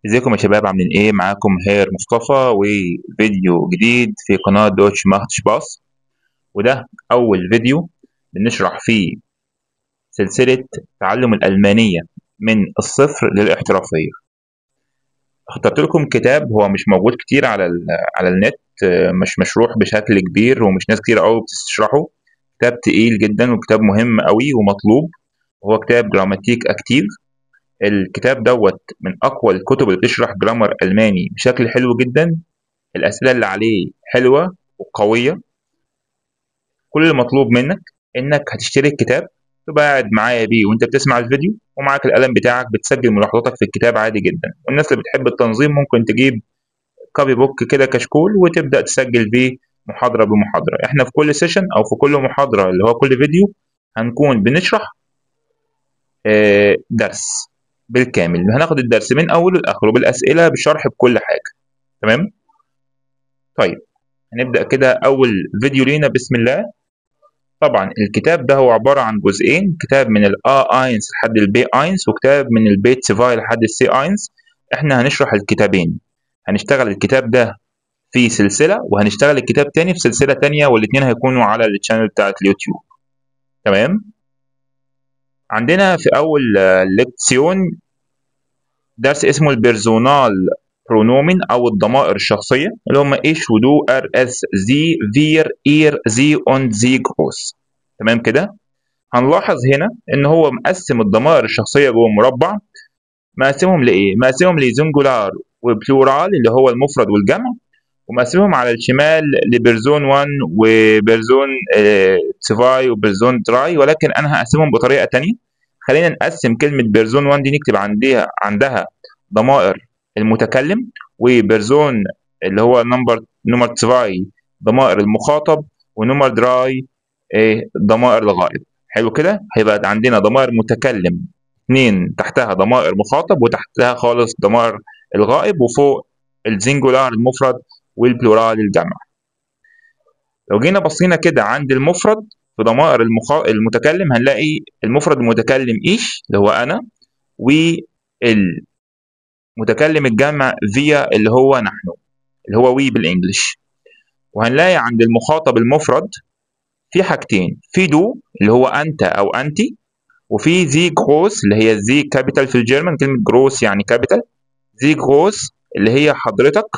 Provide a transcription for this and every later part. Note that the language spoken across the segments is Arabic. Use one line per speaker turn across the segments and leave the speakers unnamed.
ازيكم يا شباب، عاملين ايه؟ معاكم هير مصطفى وفيديو جديد في قناة دوتش ماختش باص. وده أول فيديو بنشرح فيه سلسلة تعلم الألمانية من الصفر للاحترافية. اخترت لكم كتاب هو مش موجود كتير على النت، مش مشروح بشكل كبير ومش ناس كتير قوي بتشرحه. كتاب تقيل جدا وكتاب مهم قوي ومطلوب، هو كتاب جراماتيك أكتيف. الكتاب دوت من أقوى الكتب اللي بتشرح جرامر ألماني بشكل حلو جدا. الأسئلة اللي عليه حلوة وقوية. كل المطلوب منك إنك هتشتري الكتاب، تبقى قاعد معايا بيه وأنت بتسمع الفيديو، ومعاك القلم بتاعك بتسجل ملاحظاتك في الكتاب عادي جدا. والناس اللي بتحب التنظيم ممكن تجيب كوبي بوك كده كشكول وتبدأ تسجل فيه محاضرة بمحاضرة. احنا في كل سيشن أو في كل محاضرة اللي هو كل فيديو هنكون بنشرح درس بالكامل. هناخد الدرس من أوله لآخره بالأسئلة بالشرح بكل حاجة. تمام؟ طيب، هنبدأ كده أول فيديو لينا. بسم الله. طبعا الكتاب ده هو عبارة عن جزئين، كتاب من الA1 لحد الB1 وكتاب من الB2 لحد الC1. احنا هنشرح الكتابين، هنشتغل الكتاب ده في سلسلة وهنشتغل الكتاب تاني في سلسلة تانية، والاتنين هيكونوا على الشانل بتاعت اليوتيوب. تمام. عندنا في أول ليكسيون درس اسمه البيرسونال برونومين أو الضمائر الشخصية، اللي هم إيش ودو ار اس زي فير اير زي اون زي جروس. تمام كده. هنلاحظ هنا ان هو مقسم الضمائر الشخصيه جوه مربع. مقسمهم لايه؟ مقسمهم لزنجولار وبلورال اللي هو المفرد والجمع، ومقسمهم على الشمال لبرزون 1 وبرزون تسفاي وبرزون تراي. ولكن انا هقسمهم بطريقه تانية. خلينا نقسم كلمه بيرزون 1 دي نكتب عندها ضمائر المتكلم، وبرزون اللي هو نمبر تسفاي ضمائر المخاطب، ونمبر دراي ضمائر الغائب. حلو كده. هيبقى عندنا ضمائر متكلم اتنين، تحتها ضمائر مخاطب، وتحتها خالص ضمائر الغائب، وفوق الزنجولار المفرد والبلورال الجمع. لو جينا بصينا كده عند المفرد في ضمائر المتكلم هنلاقي المفرد المتكلم ايش اللي هو انا، والمتكلم الجمع فيا اللي هو نحن، اللي هو وي بالانجلش. وهنلاقي عند المخاطب المفرد في حاجتين، في دو اللي هو انت او انتي، وفي زي جروس اللي هي زي كابيتال في الجيرمان، كلمة جروس يعني كابيتال. زي جروس اللي هي حضرتك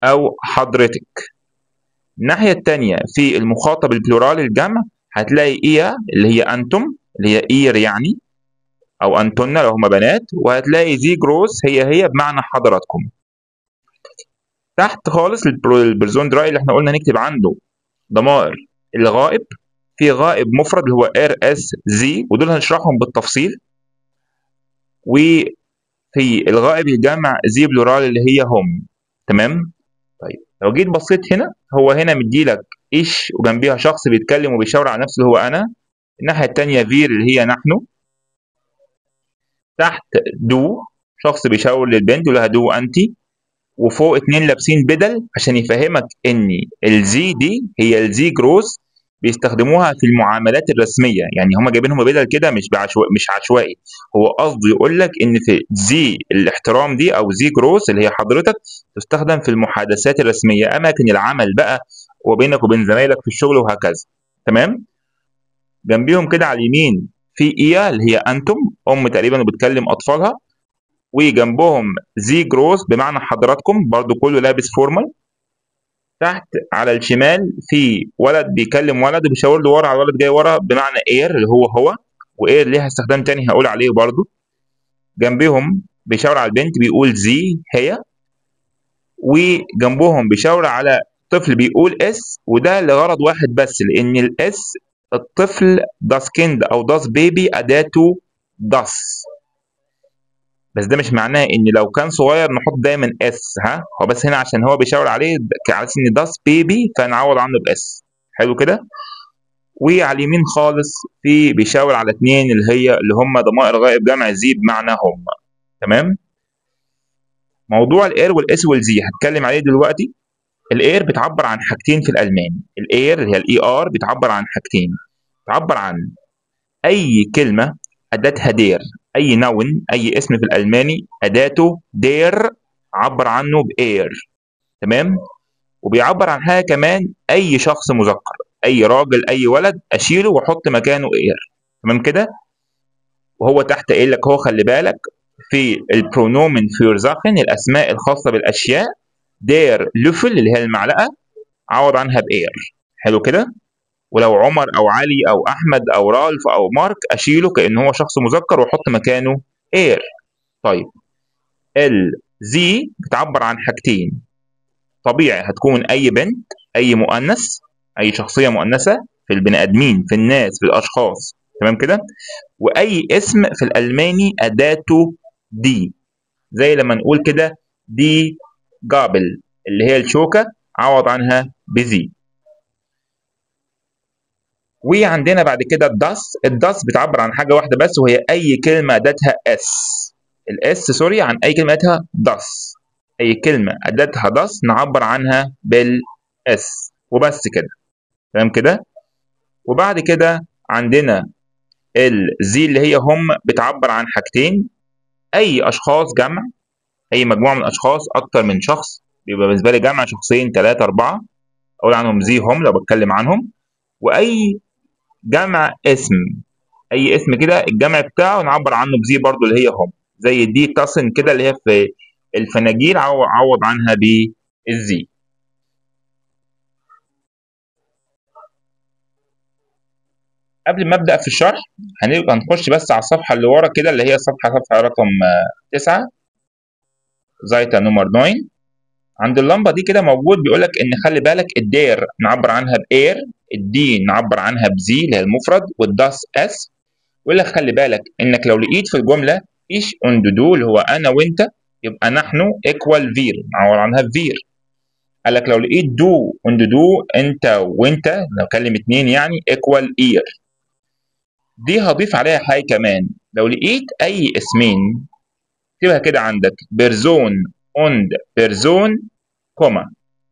او حضرتك. الناحية التانية في المخاطب البلورال الجمع هتلاقي إيا اللي هي أنتم، اللي هي إير يعني، أو أنتن لو هما بنات. وهتلاقي زي جروس هي بمعنى حضراتكم. تحت خالص البرزون دراي اللي احنا قلنا نكتب عنده ضمائر الغائب. في غائب مفرد اللي هو ار اس زي، ودول هنشرحهم بالتفصيل. وفي الغائب الجمع زي بلورال اللي هي هم. تمام. طيب، لو جيت بصيت هنا، هو هنا مديلك ايش وجنبيها شخص بيتكلم وبيشاور على نفسه اللي هو انا. الناحيه الثانيه فير اللي هي نحن. تحت دو شخص بيشاور للبنت يقول لها دو انت. وفوق اتنين لابسين بدل عشان يفهمك ان الزي دي هي الزي جروس، بيستخدموها في المعاملات الرسميه. يعني هم جايبينهم بدل كده مش عشوائي. هو قصده يقول لك ان في زي الاحترام دي او زي جروس اللي هي حضرتك تستخدم في المحادثات الرسميه، اماكن العمل بقى وبينك وبين زمايلك في الشغل وهكذا. تمام. جنبيهم كده على اليمين في ايا اللي هي انتم، ام تقريبا وبتكلم اطفالها. وجنبهم زي جروس بمعنى حضراتكم، برضو كله لابس فورمال. تحت على الشمال في ولد بيكلم ولد وبيشاور له ورا على الولد جاي ورا بمعنى اير اللي هو. واير ليها استخدام تاني هقول عليه برضو. جنبهم بيشاور على البنت بيقول زي هي. وجنبهم بيشاور على طفل بيقول اس، وده لغرض واحد بس، لان الاس الطفل داس كيند او داس بيبي اداته داس. بس ده مش معناه ان لو كان صغير نحط دايما اس، هو بس هنا عشان هو بيشاور عليه على اساس ان داس بيبي فنعوض عنه باس. حلو كده. وعلى اليمين خالص في بيشاور على اتنين اللي هم ضمائر غائب جمع زي بمعنى هم. تمام. موضوع الاير والاس والزي هتكلم عليه دلوقتي. الاير بتعبر عن حاجتين في الالماني. الاير اللي هي الاي ار بتعبر عن حاجتين. بتعبر عن اي كلمه اداتها دير اي نون اي اسم في الالماني اداته دير عبر عنه باير. تمام. وبيعبر عن حاجه كمان، اي شخص مذكر، اي راجل اي ولد اشيله واحط مكانه اير. تمام كده. وهو تحت قايل لك، هو خلي بالك في البرونومن فور زاخن الاسماء الخاصه بالاشياء دير لوفل اللي هي المعلقه عوض عنها باير. حلو كده. ولو عمر او علي او احمد او رالف او مارك اشيله كأن هو شخص مذكر واحط مكانه اير. طيب الزي بتعبر عن حاجتين، طبيعي هتكون اي بنت اي مؤنث اي شخصيه مؤنثه في البني ادمين في الناس في الاشخاص. تمام كده. واي اسم في الالماني اداته دي، زي لما نقول كده دي جابل اللي هي الشوكه عوض عنها بزي. وعندنا بعد كده الداس بتعبر عن حاجه واحده بس، وهي اي كلمه اداتها اس. الاس سوري، عن اي كلمه اداتها داس. اي كلمه اداتها داس نعبر عنها بالاس وبس كده. تمام كده. وبعد كده عندنا الزي اللي هي هم بتعبر عن حاجتين، اي اشخاص جمع، اي مجموعه من الاشخاص اكتر من شخص بيبقى بالنسبه لي جمع شخصين ثلاثه اربعه اقول عنهم زي هم لو بتكلم عنهم. واي جمع اسم، اي اسم كده الجمع بتاعه نعبر عنه بزي برضو اللي هي هم، زي دي تصن كده اللي هي في الفناجيل عوض عنها بالزي. قبل ما ابدا في الشرح هنبقى نخش بس على الصفحه اللي ورا كده اللي هي صفحه رقم 9 زايتا نمبر 9. عند اللمبه دي كده موجود بيقول لك ان خلي بالك الدير نعبر عنها باير، الدي نعبر عنها بزي اللي هي المفرد، والداس اس. ويقول لك خلي بالك انك لو لقيت في الجمله ايش اند دو اللي هو انا وانت يبقى نحن ايكوال فير نعبر عنها بفير. قال لك لو لقيت دو اند دو انت وانت لو كلم اتنين يعني ايكوال اير. دي هضيف عليها حاجه كمان، لو لقيت اي اسمين اكتبها كده عندك بيرزون اند بيرزون كوما،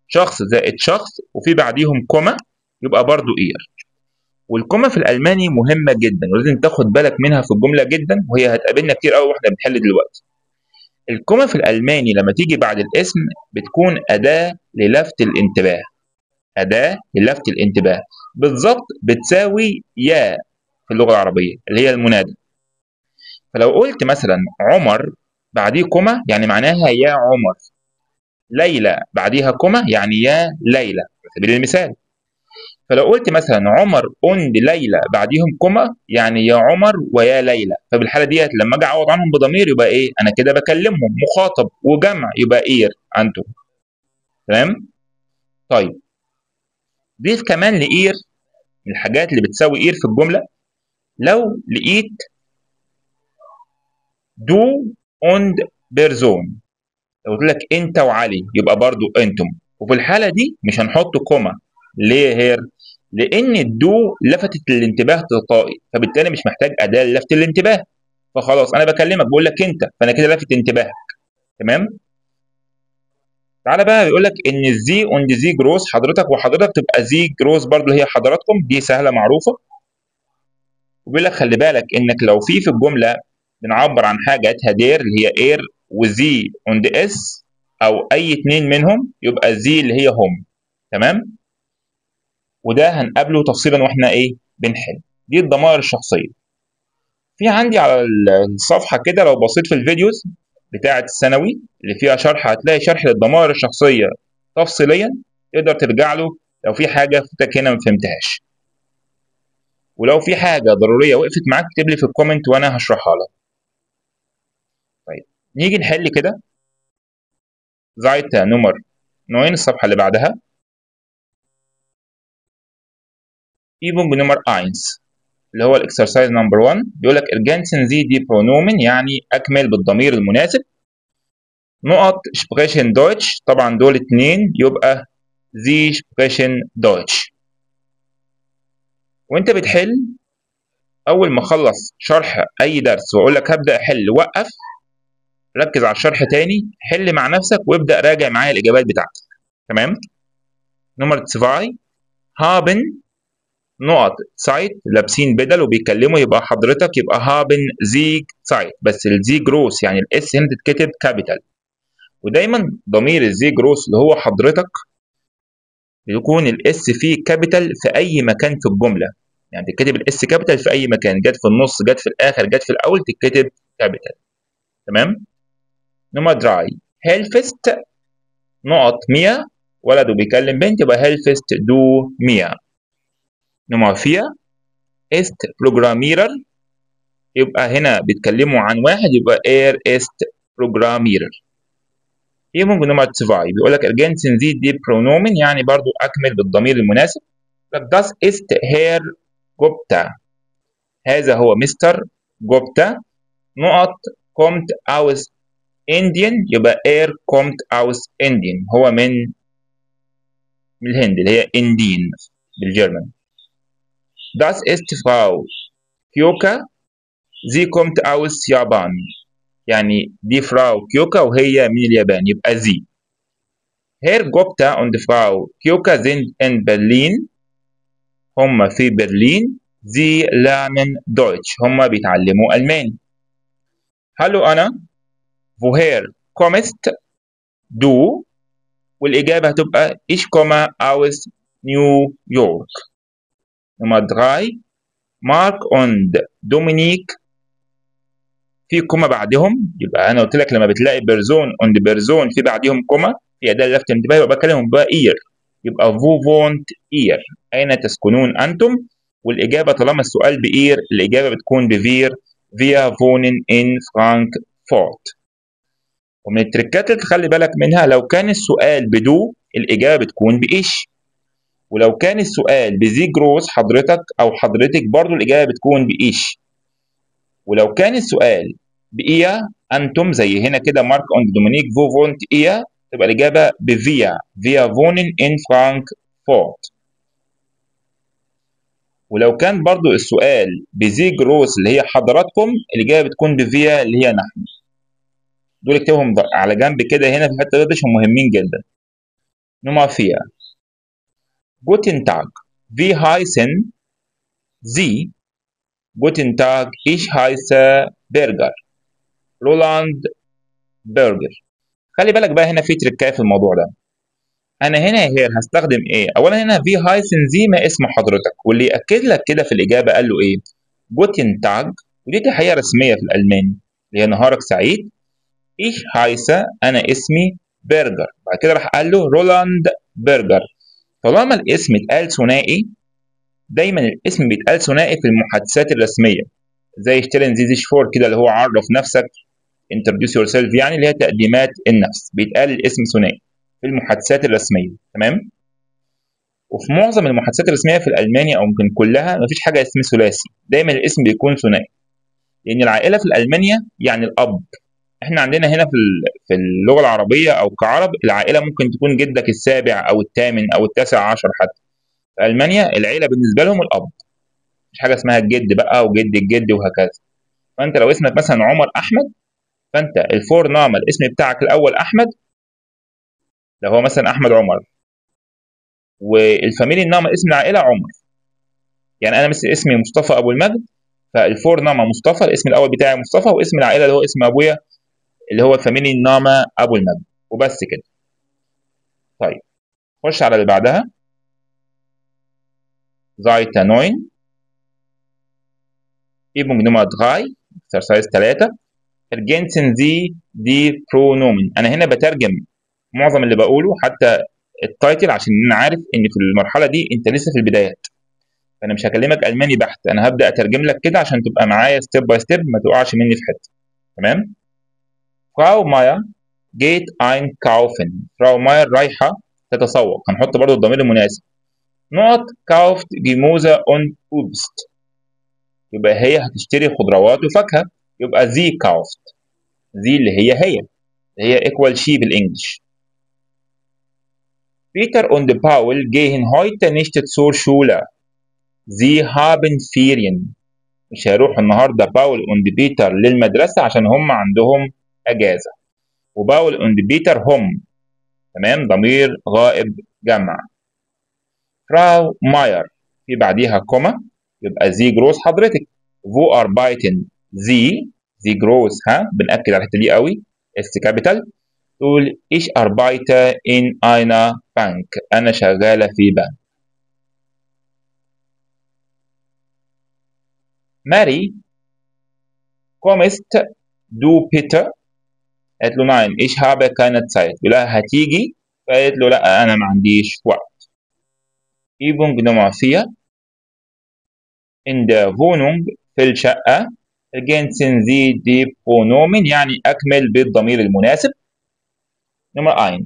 شخص زائد شخص وفي بعديهم كوما يبقى برضو اير. والكوما في الالماني مهمه جدا ولازم تاخد بالك منها في الجمله جدا، وهي هتقابلنا كتير قوي واحنا بنحل دلوقتي. الكوما في الالماني لما تيجي بعد الاسم بتكون اداه للفت الانتباه، اداه للفت الانتباه بالظبط بتساوي يا في اللغه العربيه اللي هي المنادى. فلو قلت مثلا عمر بعديه كوما يعني معناها يا عمر، ليلى بعديها كوما يعني يا ليلى على سبيل المثال. فلو قلت مثلا عمر اند ليلى بعديهم كوما يعني يا عمر ويا ليلى، فبالحاله ديت لما اجي اعوض عنهم بضمير يبقى ايه؟ انا كده بكلمهم مخاطب وجمع يبقى اير انتم. تمام. طيب ضيف كمان لاير من الحاجات اللي بتساوي اير في الجمله، لو لقيت دو اند بيرزون، لو قلت لك انت وعلي يبقى برضو انتم. وفي الحاله دي مش هنحط كوما. ليه هير؟ لان الدو لفتت الانتباه تلقائي فبالتالي مش محتاج اداه للفت الانتباه، فخلاص انا بكلمك بقول لك انت فانا كده لافت انتباهك. تمام. تعالى بقى بيقول لك ان الزي اند زي جروس حضرتك وحضرتك تبقى زي جروس برضو هي حضراتكم، دي سهله معروفه. وبيقول لك خلي بالك انك لو في الجمله بنعبر عن حاجه دير اللي هي اير وزي اند اس او اي اتنين منهم يبقى زي اللي هي هم. تمام. وده هنقابله تفصيلا واحنا ايه بنحل. دي الضمائر الشخصيه. في عندي على الصفحه كده لو بصيت في الفيديوز بتاعه الثانوي اللي فيها شرح هتلاقي شرح للضمائر الشخصيه تفصيليا، تقدر ترجع له لو في حاجه فاتك هنا ما فهمتهاش. ولو في حاجه ضروريه وقفت معاك اكتب لي في الكومنت وانا هشرحها لك. طيب نيجي نحل كده. زايتا نمر 9 الصفحه اللي بعدها. ايفون بنمر 1 اللي هو الاكسرسايز نمبر 1 بيقول لك ergänzen Sie die Pronomen يعني اكمل بالضمير المناسب. نقط sprechen Deutsch طبعا دول اتنين يبقى Sie sprechen Deutsch. وانت بتحل اول ما اخلص شرح اي درس واقول لك هبدا احل وقف ركز على الشرح تاني حل مع نفسك وابدا راجع معايا الاجابات بتاعتك. تمام. نمرة 2 haben نقط سايت لابسين بدل وبيتكلموا، يبقى حضرتك يبقى هابن زيج سايت، بس الزي جروس يعني الاس هنا تتكتب كابيتال. ودايما ضمير الزي جروس اللي هو حضرتك يكون الاس فيه كابيتال في اي مكان في الجمله، يعني تتكتب الاس كابيتال في اي مكان، جت في النص، جت في الاخر، جت في الاول، تتكتب كابيتال. تمام. نمبر دراي هيلفست نقط 100 ولد وبيكلم بنت، يبقى هيلفست دو 100. نمبر 4 است بروجراميرر، يبقى هنا بيتكلموا عن واحد، يبقى اير است بروجراميرر. يبقى نمبر 2 بيقول لك ergänzen Sie die Pronomen، يعني برضو اكمل بالضمير المناسب. das ist Herr Gupta، هذا هو مستر جوبتا. نقط kommt aus Indien، يبقى er kommt aus Indien، هو من الهند اللي هي اندين بالجرمن. das ist Frau كيوكا، sie kommt aus Japan، يعني دي فراو كيوكا وهي من اليابان، يبقى زي. Herr Gupta und Frau كيوكا sind in Berlin، هم في برلين. sie lernen Deutsch، هم بيتعلموا ألماني. هلو أنا woher kommst du، والإجابة هتبقى ich komme aus New York. نمرة 3 مارك und دومينيك، في كوما بعدهم، يبقى أنا قلت لك لما بتلاقي بيرزون und بيرزون في بعدهم كوما في أداة لفت انتباه، يبقى بكلمهم بقى إير، يبقى wo wohnt ihr، أين تسكنون أنتم. والإجابة طالما السؤال بإير الإجابة بتكون بفير، wir wohnen in Frankfurt. ومن التركات اللي تخلي بالك منها، لو كان السؤال بدو الإجابة بتكون بإيش، ولو كان السؤال بزي جروس حضرتك أو حضرتك برضو الإجابة بتكون بإيش. ولو كان السؤال بإيا أنتم زي هنا كده مارك أند دومينيك فو فونت إيا، تبقى الإجابة بفيا، فيا فونن إن فرانكفورت. ولو كان برضو السؤال بزي جروس اللي هي حضراتكم، الإجابة بتكون بفيا اللي هي نحن. دول اكتبهم على جنب كده هنا في الحتة دي عشان مهمين جدا. نمرة 4 Guten Tag wie heißen Sie. Guten Tag ich heiße Berger رولاند برجر. خلي بالك بقى هنا في تركايه في الموضوع ده. انا هنا هير هستخدم ايه؟ اولا هنا في هايسن زي ما اسم حضرتك، واللي ياكد لك كده في الاجابه قال له ايه؟ جوتن تاج، ودي تحيه رسميه في الالماني اللي هي نهارك سعيد. ايش هايسه، انا اسمي برجر. بعد كده راح قال له رولاند برجر. طالما الاسم اتقال ثنائي، دايما الاسم بيتقال ثنائي في المحادثات الرسميه، زي اشترن زيزيش فور كده اللي هو عرف نفسك introduce yourself، يعني اللي هي تقديمات النفس، بيتقال الاسم ثنائي في المحادثات الرسميه. تمام. وفي معظم المحادثات الرسميه في الالماني او يمكن كلها مفيش حاجه اسمها ثلاثي، دايما الاسم بيكون ثنائي، لان العائله في الالمانيا يعني الاب. احنا عندنا هنا في اللغه العربيه او كعرب العائله ممكن تكون جدك السابع او الثامن او التاسع عشر حتى. في المانيا العيله بالنسبه لهم الاب، مش حاجه اسمها الجد بقى وجد الجد وهكذا. فانت لو اسمك مثلا عمر احمد، فانت الفور نام الاسم بتاعك الاول احمد، لو هو مثلا احمد عمر، والفاميلي نام اسم العائله عمر. يعني انا مثل اسمي مصطفى ابو المجد، فالفور ناما مصطفى، الاسم الاول بتاعي مصطفى، واسم العائله اللي هو اسم ابويا اللي هو الفاميلي ناما ابو المجد، وبس كده. طيب خش على اللي بعدها. Seite 9 Übung Nummer 3 Exercise 3 Ergänzen Sie die Pronomen. انا هنا بترجم معظم اللي بقوله حتى التايتل، عشان انا عارف ان في المرحله دي انت لسه في البدايات، فانا مش هكلمك الماني بحت، انا هبدا اترجم لك كده عشان تبقى معايا ستيب باي ستيب، ما تقعش مني في حته. تمام. فراو ماير جيت einkaufen. فراو ماير رايحه تتسوق، هنحط برضو الضمير المناسب. نقط كاوفت جيموزا اون اوبست، يبقى هي هتشتري خضروات وفاكهه، يبقى زي كاوفت. زي اللي هي ايكوال شي بالانجلش. بيتر und Paul gehen heute nicht zur Schule. Sie haben Ferien. مش هيروحوا النهارده باول und بيتر للمدرسه عشان هم عندهم اجازه. وباول und بيتر هم، تمام، ضمير غائب جمع. فراو ماير في بعديها كوما يبقى زي جروس حضرتك. wo arbeiten زي جروس، ها بنأكد على الحتة دي قوي، اس كابيتال. تقول ich arbeite in einer Bank، أنا شغالة في بنك. ماري kommst du bitte؟ قالت له nein ich habe keine Zeit، يقول لها هتيجي، فقالت له لا أنا ما عنديش وقت. Übung Nummer 4 in der Wohnung في الشقة ergänzen Sie die Pronomen، يعني أكمل بالضمير المناسب. نمرة 1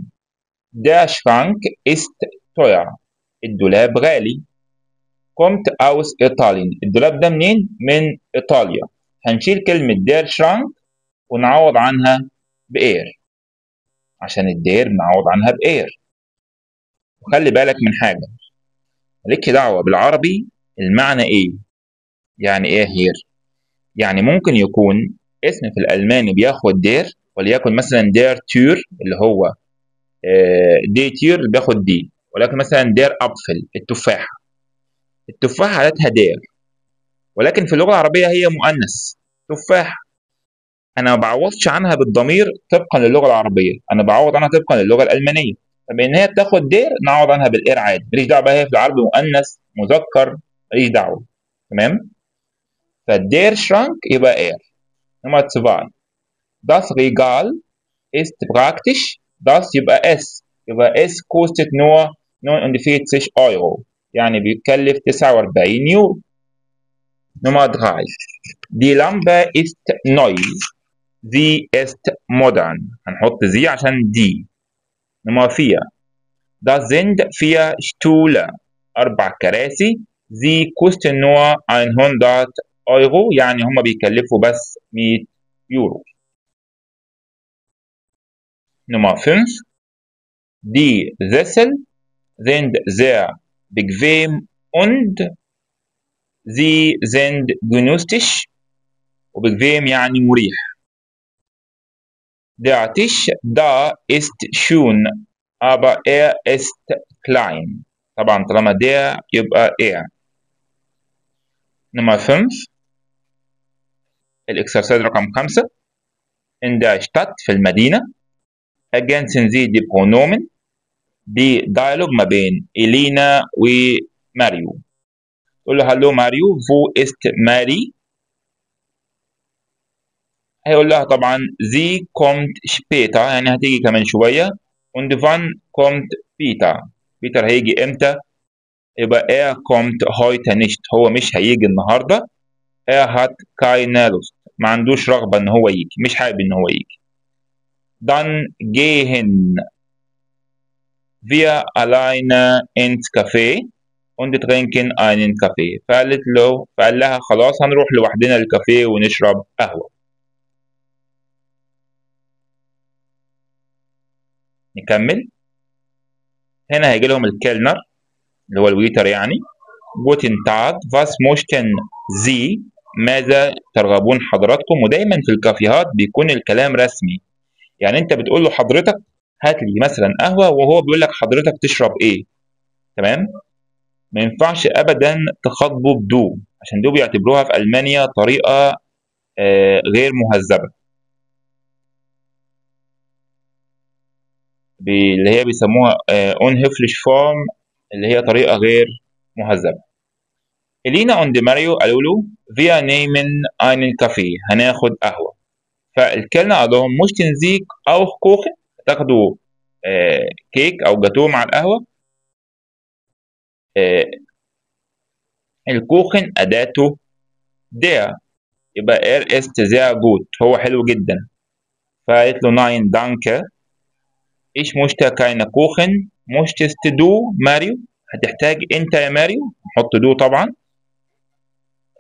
der Schrank ist teuer، الدولاب غالي. kommt aus Italien، الدولاب ده منين؟ من إيطاليا. هنشيل كلمة der Schrank ونعوض عنها بإير، عشان الدير نعوض عنها بإير. وخلي بالك من حاجة، مالكش دعوة بالعربي المعنى إيه، يعني إيه هير؟ يعني ممكن يكون اسم في الألماني بياخد دير، وليكن مثلا دير تير اللي هو دي تير اللي بياخد دي، ولكن مثلا دير أبفل التفاحة، التفاحة عادتها دير، ولكن في اللغة العربية هي مؤنث تفاحة. أنا ما بعوضش عنها بالضمير طبقا للغة العربية، أنا بعوض عنها طبقا للغة الألمانية. فبإن هي بتاخد دير نعوض عنها بالإير عادي، ماليش دعوة بقى هي في العربي مؤنث مذكر، ماليش دعوة. تمام؟ فالدير شرانك يبقى إير. نمرة 2 das Regal ist praktisch، das يبقى اس، يبقى اس kostet nur 49 Euro، يعني بيتكلف 49 يورو. نمرة 3 die Lampe ist neu، sie ist modern، هنحط زي عشان دي. نمرة 4 das sind 4 Stühle، 4 كراسي. sie kosten nur 100 Euro، يعني هما بيكلفوا بس 100 يورو. Nummer 5 die Sessel sind sehr bequem und sie sind günstig، وbequem يعني مريح. der Tisch da ist schön aber er ist klein، طبعا طالما der يبقى er. Nummer 5 الإكسرسايز رقم 5 in der Stadt في المدينة ergänzen Sie die Pronomen، دي دايلوج ما بين إلينا وماريو. تقول له هلو ماريو wo ist ماري؟ هيقول لها طبعا sie kommt später، يعني هتيجي كمان شوية. und wann kommt بيتر؟ بيتر هيجي امتى؟ يبقى er kommt heute nicht، هو مش هيجي النهارده. er hat keine Lust، ما عندوش رغبة ان هو يجي، مش حابب ان هو يجي. dann gehen wir alleine ins Café und trinken einen Kaffee، فقال لها خلاص هنروح لوحدنا الكافيه ونشرب قهوة. نكمل. هنا هيجي لهم الكيلنر اللي هو الويتر يعني. Guten Tag was möchten Sie؟ ماذا ترغبون حضراتكم؟ ودايما في الكافيهات بيكون الكلام رسمي، يعني انت بتقول له حضرتك هات لي مثلا قهوة وهو بيقول لك حضرتك تشرب ايه. تمام؟ ما ينفعش ابدا تخاطبه بدو، عشان دو بيعتبروها في ألمانيا طريقة غير مهذبة، اللي هي بيسموها unhöflich Form، اللي هي طريقة غير مهذبة. إلينا und ماريو قالوا له wir nehmen einen Kaffee، هناخد قهوة. فالكلنا قال لهم möchten Sie auch Kuchen؟ تاخدوا كيك أو جاتوه مع القهوة. الكوخن أداته der، يبقى er ist sehr gut، هو حلو جدا. فقالت له nein danke ich möchte keine Kuchen möchtest du ماريو؟ هتحتاج انت يا ماريو، نحط دو طبعا.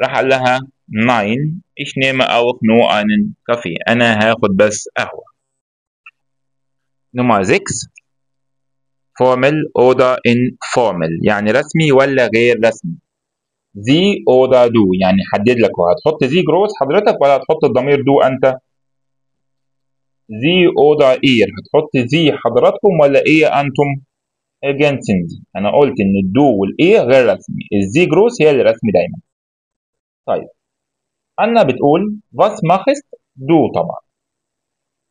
راح قال لها nein ich nehme auch nur einen Kaffee، انا هاخد بس قهوة. نمرة 6 formal oder informal، يعني رسمي ولا غير رسمي. زي oder du، يعني حدد لك هتحط زي جروس حضرتك ولا هتحط الضمير دو انت. زي oder ihr، هتحط زي حضراتكم ولا ايه انتم. ergänzen. أنا قلت إن الدو والإيه غير رسمي، الزي جروس هي اللي رسمي دايما. طيب أنا بتقول was machst du طبعا.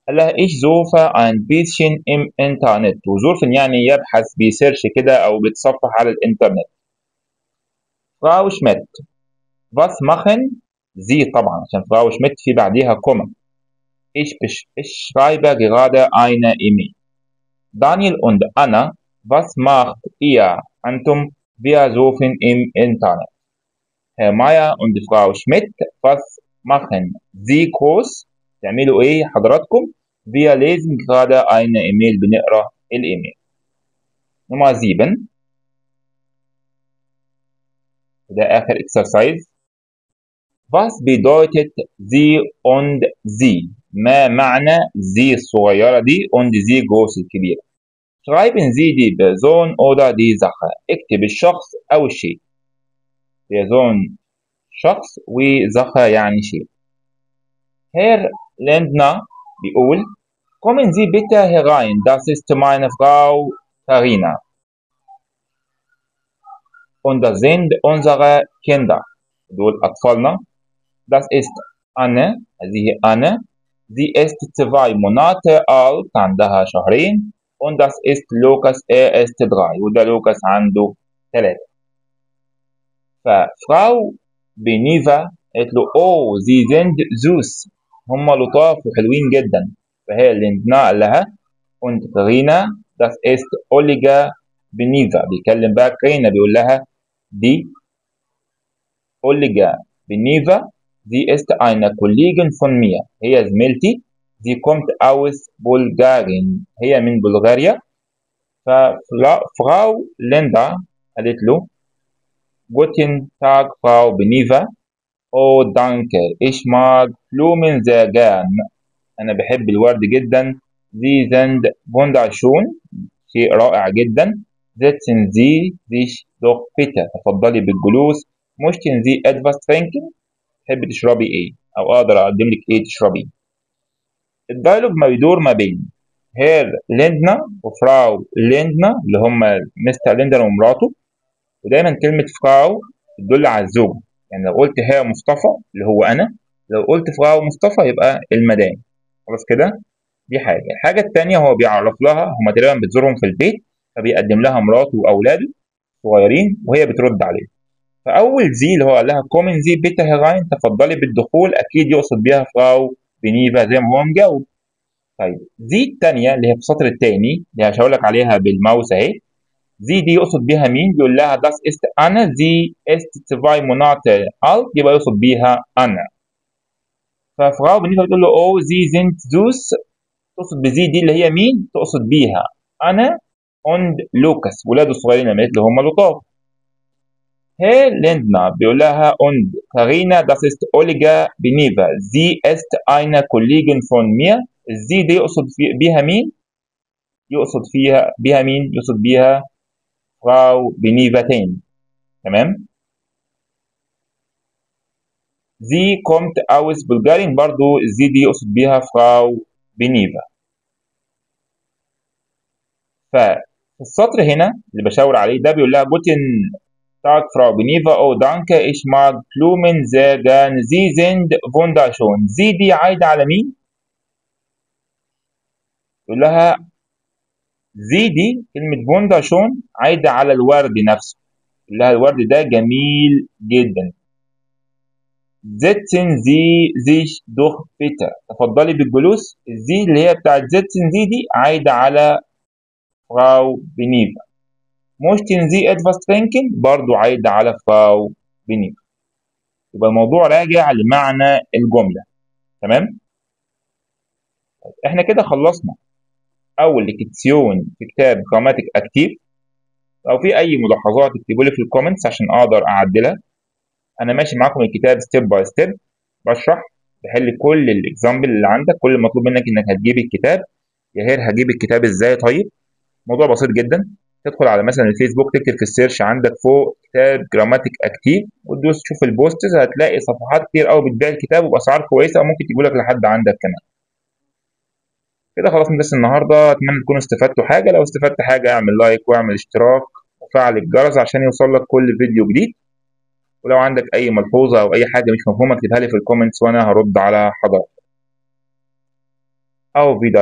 قال لها ich suche ein bisschen im Internet، وزورفن يعني يبحث بيسيرش كده أو بيتصفح على الإنترنت. فراو شميت was machen Sie طبعا عشان فراو شميت في بعديها كوما. ich schreibe gerade eine E-Mail. Daniel und Anna, was macht ihr أنتم؟ Wir suchen im Internet. Herr Meier und Frau Schmidt, was machen Sie groß؟ تعملوا إيه حضراتكم؟ Wir lesen gerade eine E-Mail، بنقرأ الإيميل. Nummer 7، ده آخر exercise. Was bedeutet sie und sie؟ ما معنى sie الصغيرة دي und sie groß الكبيرة؟ Schreiben Sie die Person oder die Sache. اكتب الشخص أو الشيء. Person شخص وزخة يعني شيء. Herr Lindner بيقول kommen Sie bitte herein, das ist meine Frau Karina. Und das sind unsere Kinder. دول أطفالنا. Das ist Anne، هذه Anne. Sie ist 2 Monate alt، عندها شهرين. Und das ist Lukas، ist 3، وده لوكاس عنده 3. ففراو بنيفا قالت له اوه زي زند زوس، هم لطاف وحلوين جدا. فهي ليندنا قال لها und Karina das ist Olga بنيفا. بيكلم بقى كارينا بيقول لها دي Olga بنيفا sie ist eine Kollegin von mir، هي زميلتي. sie kommt aus Bulgarien، هي من بلغاريا. ففراو ليندا قالت له Guten Tag Frau Beniva. Oh danke ich mag Blumen sehr gern، أنا بحب الورد جدا. Sie sind wunderschön، شيء رائع جدا. Setzen Sie sich doch bitte، تفضلي بالجلوس. Möchten Sie etwas trinken؟ تحبي تشربي إيه؟ أو أقدر أقدم لك إيه تشربي؟ الدايلوج ما بيدور ما بين هير ليندنا وفراو ليندنا اللي هم مستر ليندر ومراته. ودايما كلمة فراو تدل على الزوج، يعني لو قلت هي مصطفى اللي هو أنا، لو قلت فراو مصطفى يبقى المدام. خلاص كده، دي حاجة. الحاجة التانية هو بيعرف لها، هما تقريبا بتزورهم في البيت، فبيقدم لها مراته وأولاده صغيرين وهي بترد عليه. فأول زي اللي هو قال لها كومن زي بيتا هيراين، تفضلي بالدخول، أكيد يقصد بيها فراو بنيفا زي ما هو مجاوب. طيب زي التانية اللي هي في السطر التاني اللي هشاور لك عليها بالماوس أهي، زي دي يقصد بيها مين؟ بيقول لها das ist Anna، sie ist 2 Monate alt، يبقى يقصد بيها أنا. ففراو بنيفا بتقول له oh sie sind süß، تقصد بزي دي اللي هي مين؟ تقصد بيها أنا und لوكاس، ولاده الصغيرين لما قالت له هم لطاف. هي ليندنا بيقول لها und Karina das ist Olga Beniva، sie ist eine Kollegin von mir. الزي دي يقصد بيها مين؟ يقصد فيها بيها مين؟ يقصد بيها فراو بنيفا تاني. تمام؟ زي kommt aus Bulgarien، برضو زي دي يقصد بيها فراو بنيفا. ففي السطر هنا اللي بشاور عليه ده بيقول لها Guten Tag Frau Beniva oh danke ich mag Blumen sehr gern Sie sind wunderschön. زي دي عايدة على مين؟ يقول لها زي دي كلمة wunderschön عايدة على الورد نفسه، يقول لها الورد ده جميل جدا. setzen Sie sich doch bitte، تفضلي بالجلوس. الزي اللي هي بتاعت setzen Sie دي عايدة على فراو بنيفا. möchten Sie etwas trinken برضو عايدة على فراو بنيفا. يبقى الموضوع راجع لمعنى الجملة. تمام؟ احنا كده خلصنا أول ليكتسيون في كتاب جراماتيك أكتيف. لو في أي ملاحظات اكتبوا لي في الكومنتس عشان أقدر أعدلها. أنا ماشي معاكم الكتاب ستيب باي ستيب، بشرح بحل كل الاكزامبل اللي عندك. كل المطلوب منك انك هتجيب الكتاب. يا هير هجيب الكتاب ازاي؟ طيب موضوع بسيط جدا، تدخل على مثلا الفيسبوك، تكتب في السيرش عندك فوق كتاب جراماتيك اكتيف، وتدوس تشوف البوستز، هتلاقي صفحات كتير قوي بتبيع الكتاب وباسعار كويسه، وممكن تجيب لك لحد عندك كمان. كده خلاص من درس النهارده، اتمنى تكونوا استفدتوا حاجه. لو استفدت حاجه اعمل لايك واعمل اشتراك وفعل الجرس عشان يوصل لك كل فيديو جديد. ولو عندك اي ملحوظه او اي حاجه مش مفهومه اكتبها لي في الكومنتس وانا هرد على حضرتك. او فيديو